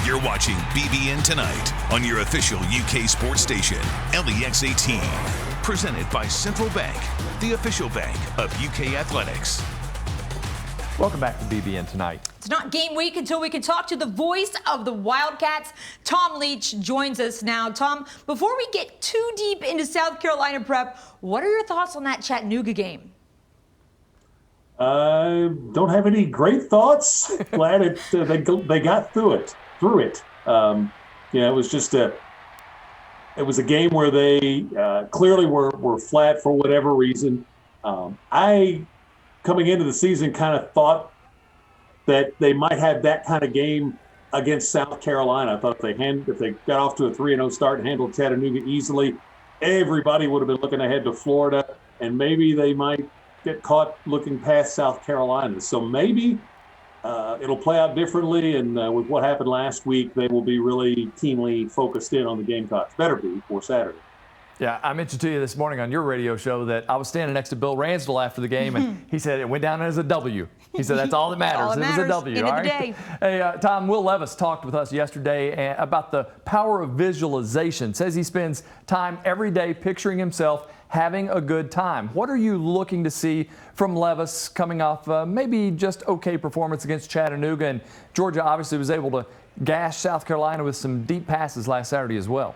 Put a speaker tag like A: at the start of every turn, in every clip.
A: You're watching BBN Tonight on your official UK sports station, LEX 18. Presented by Central Bank, the official bank of UK athletics.
B: Welcome back to BBN Tonight.
C: It's not game week until we can talk to the voice of the Wildcats. Tom Leach joins us now. Tom, before we get too deep into South Carolina prep, what are your thoughts on that Chattanooga game?
D: Don't have any great thoughts. Glad they got through it. It was just a game where they clearly were flat for whatever reason. I, coming into the season, kind of thought that they might have that kind of game against South Carolina. I thought if they got off to a 3-0 start and handled Chattanooga easily, everybody would have been looking ahead to Florida, and maybe they might get caught looking past South Carolina. So maybe it'll play out differently, and with what happened last week, they will be really keenly focused in on the Gamecocks. Better be for Saturday.
B: Yeah, I mentioned to you this morning on your radio show that I was standing next to Bill Ransdell after the game, and he said it went down as a W. He said that's all that matters.
C: All that
B: it was a W.
C: End
B: all
C: of the
B: right?
C: day.
B: Hey, Tom, Will Levis talked with us yesterday about the power of visualization. Says he spends time every day picturing himself having a good time. What are you looking to see from Levis coming off maybe just okay performance against Chattanooga? And Georgia obviously was able to gash South Carolina with some deep passes last Saturday as well.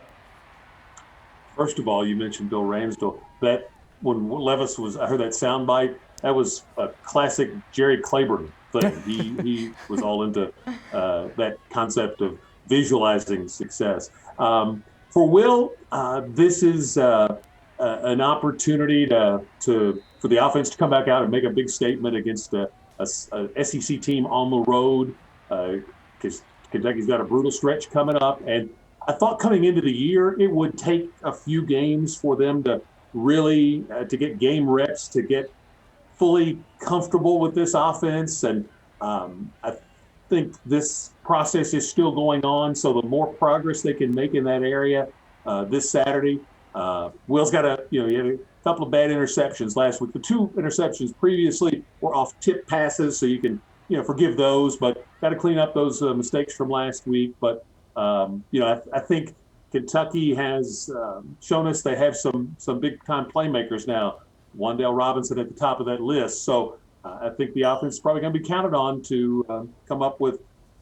D: First of all, you mentioned Bill Ransdell. That when Levis I heard that sound bite, that was a classic Jerry Claiborne thing. He was all into that concept of visualizing success. For Will, this is an opportunity for the offense to come back out and make a big statement against a SEC team on the road, because Kentucky's got a brutal stretch coming up. And I thought coming into the year, it would take a few games for them to really to get game reps, to get fully comfortable with this offense. And I think this process is still going on. So the more progress they can make in that area this Saturday. Will's got he had a couple of bad interceptions last week. The two interceptions previously were off tip passes, so you can, forgive those, but got to clean up those mistakes from last week. But, I think Kentucky has shown us they have some big-time playmakers now. Wandale Robinson at the top of that list. So I think the offense is probably going to be counted on to come up with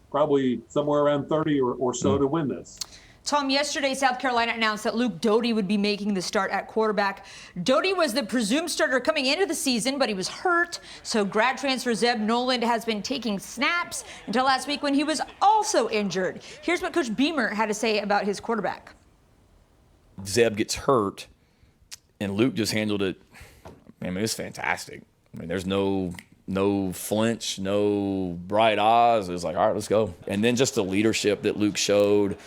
D: probably somewhere around 30 or so to win this.
C: Tom, yesterday South Carolina announced that Luke Doty would be making the start at quarterback. Doty was the presumed starter coming into the season, but he was hurt. So grad transfer Zeb Noland has been taking snaps until last week when he was also injured. Here's what Coach Beamer had to say about his quarterback.
E: Zeb gets hurt, and Luke just handled it. It was fantastic. There's no flinch, no bright eyes. It was like, all right, let's go. And then just the leadership that Luke showed,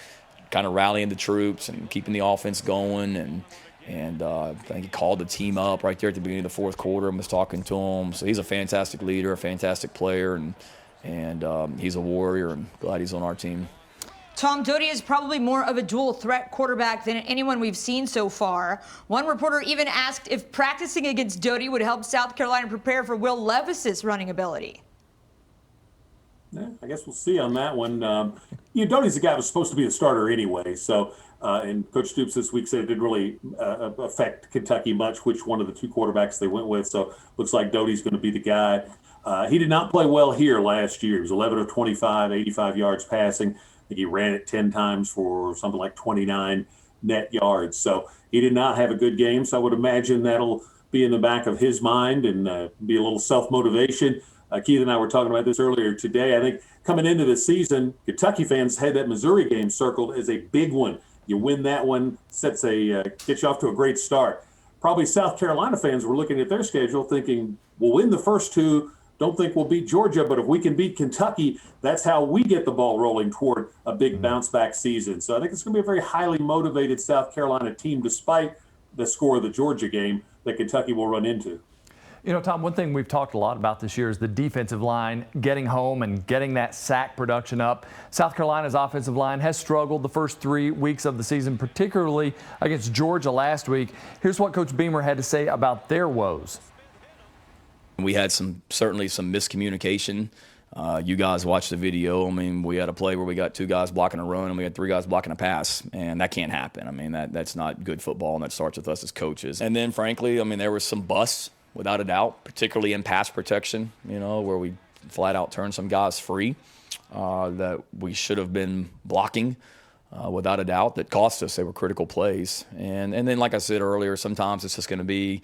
E: kind of rallying the troops and keeping the offense going, and I think he called the team up right there at the beginning of the fourth quarter and was talking to them. So he's a fantastic leader, a fantastic player, and he's a warrior, and glad he's on our team.
C: Tom, Doty is probably more of a dual threat quarterback than anyone we've seen so far. One reporter even asked if practicing against Doty would help South Carolina prepare for Will Levis's running ability.
D: Yeah, I guess we'll see on that one. Doty's the guy who was supposed to be the starter anyway. So, and Coach Stoops this week said it didn't really affect Kentucky much, which one of the two quarterbacks they went with. So, looks like Doty's going to be the guy. He did not play well here last year. He was 11 of 25, 85 yards passing. I think he ran it 10 times for something like 29 net yards. So, he did not have a good game. So, I would imagine that'll be in the back of his mind and be a little self-motivation. Keith and I were talking about this earlier today. I think coming into the season, Kentucky fans had that Missouri game circled as a big one. You win that one, gets you off to a great start. Probably South Carolina fans were looking at their schedule thinking, we'll win the first two, don't think we'll beat Georgia, but if we can beat Kentucky, that's how we get the ball rolling toward a big bounce-back season. So I think it's going to be a very highly motivated South Carolina team, despite the score of the Georgia game that Kentucky will run into.
B: Tom, one thing we've talked a lot about this year is the defensive line getting home and getting that sack production up. South Carolina's offensive line has struggled the first 3 weeks of the season, particularly against Georgia last week. Here's what Coach Beamer had to say about their woes.
E: We had certainly some miscommunication You guys watched the video. I mean, we had a play where we got 2 guys blocking a run and we had 3 guys blocking a pass, and that can't happen. I mean, that's not good football, and that starts with us as coaches. And then, frankly, I mean, there was some busts, without a doubt, particularly in pass protection, where we flat out turned some guys free that we should have been blocking. Without a doubt, that cost us. They were critical plays. And then, like I said earlier, sometimes it's just going to be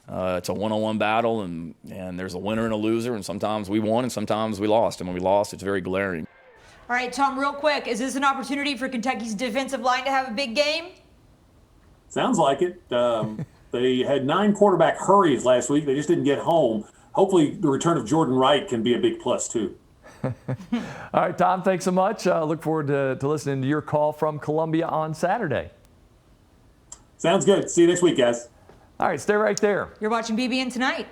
E: it's a one-on-one battle, and there's a winner and a loser, and sometimes we won and sometimes we lost. And when we lost, it's very glaring.
C: All right, Tom, real quick, is this an opportunity for Kentucky's defensive line to have a big game?
D: Sounds like it. They had 9 quarterback hurries last week. They just didn't get home. Hopefully the return of Jordan Wright can be a big plus, too.
B: All right, Tom, thanks so much. Look forward to listening to your call from Columbia on Saturday.
D: Sounds good. See you next week, guys.
B: All right, stay right there.
C: You're watching BBN Tonight.